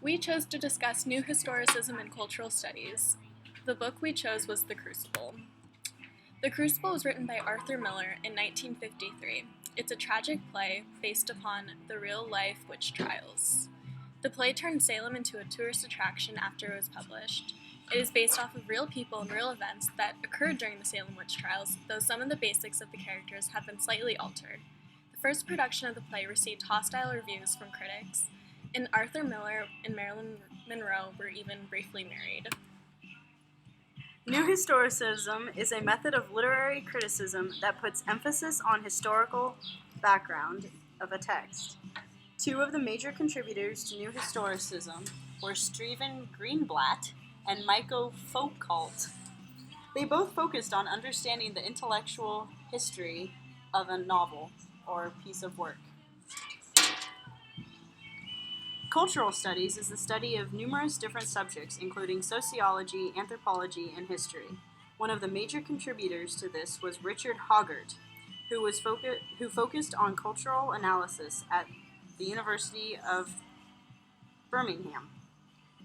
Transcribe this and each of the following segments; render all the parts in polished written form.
We chose to discuss New Historicism and Cultural Studies. The book we chose was The Crucible. The Crucible was written by Arthur Miller in 1953. It's a tragic play based upon the real-life witch trials. The play turned Salem into a tourist attraction after it was published. It is based off of real people and real events that occurred during the Salem witch trials, though some of the basics of the characters have been slightly altered. The first production of the play received hostile reviews from critics, and Arthur Miller and Marilyn Monroe were even briefly married. New Historicism is a method of literary criticism that puts emphasis on historical background of a text. Two of the major contributors to New Historicism were Stephen Greenblatt and Michael Foucault. They both focused on understanding the intellectual history of a novel or piece of work. Cultural studies is the study of numerous different subjects, including sociology, anthropology, and history. One of the major contributors to this was Richard Hoggart, who focused on cultural analysis at the University of Birmingham.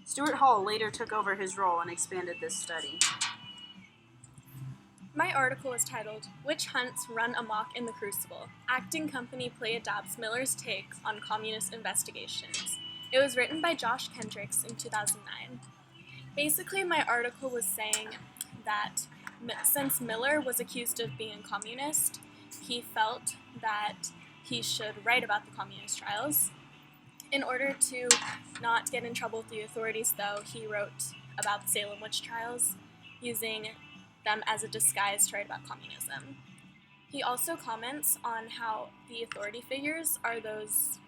Stuart Hall later took over his role and expanded this study. My article was titled, Witch Hunts Run Amok in the Crucible. Acting Company Play Adapts Miller's Take on Communist Investigations. It was written by Josh Kendricks in 2009. Basically, my article was saying that since Miller was accused of being a communist, he felt that he should write about the communist trials. In order to not get in trouble with the authorities, though, he wrote about the Salem witch trials, using them as a disguise to write about communism. He also comments on how the authority figures are those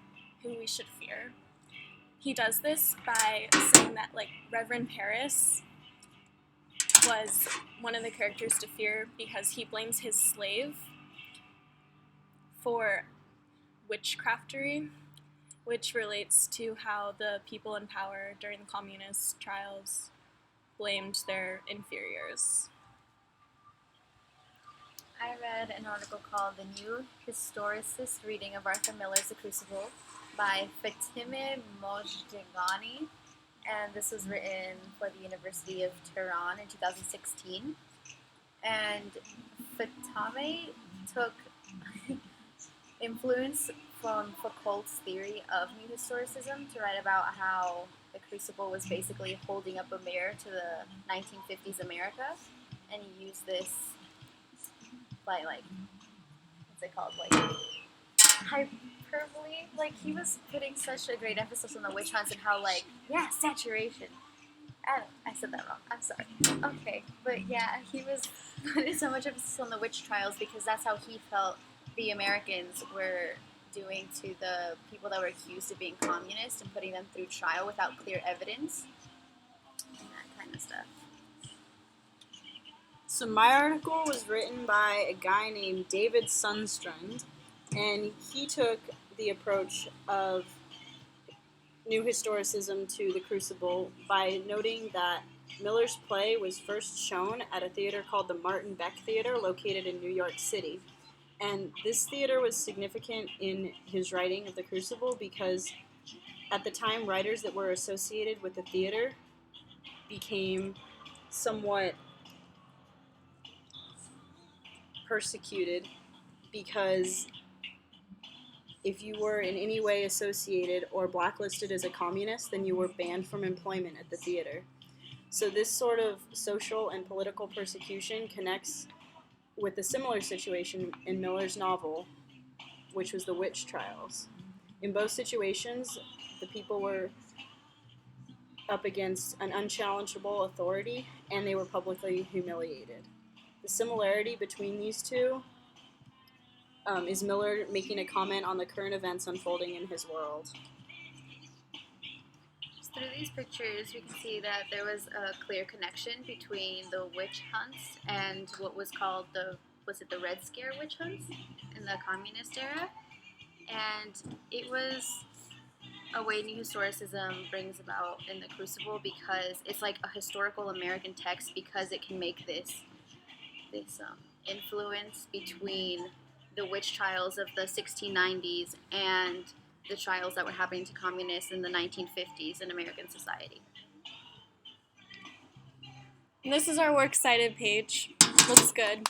who we should fear. He does this by saying that, Reverend Paris was one of the characters to fear because he blames his slave for witchcraftery, which relates to how the people in power during the communist trials blamed their inferiors. I read an article called The New Historicist Reading of Arthur Miller's The Crucible by Fatime Mojdegani, and this was written for the University of Tehran in 2016. And Fatime took influence from Foucault's theory of New Historicism to write about how the Crucible was basically holding up a mirror to the 1950s America, and he used this by, what's it called, hyperbole. He was putting such a great emphasis on the witch hunts and how, saturation. I said that wrong. I'm sorry. Okay, but yeah, he was putting so much emphasis on the witch trials because that's how he felt the Americans were doing to the people that were accused of being communist and putting them through trial without clear evidence and that kind of stuff. So my article was written by a guy named David Sundstrand, and he took the approach of New Historicism to The Crucible by noting that Miller's play was first shown at a theater called the Martin Beck Theater located in New York City. And this theater was significant in his writing of The Crucible because at the time, writers that were associated with the theater became somewhat persecuted because if you were in any way associated or blacklisted as a communist, then you were banned from employment at the theater. So this sort of social and political persecution connects with a similar situation in Miller's novel, which was the witch trials. In both situations, the people were up against an unchallengeable authority, and they were publicly humiliated. The similarity between these two is Miller making a comment on the current events unfolding in his world. Through these pictures, we can see that there was a clear connection between the witch hunts and what was called the Red Scare witch hunts in the communist era. And it was a way New Historicism brings about in The Crucible because it's like a historical American text because it can make this influence between the witch trials of the 1690s and the trials that were happening to communists in the 1950s in American society. And this is our works cited page. Looks good.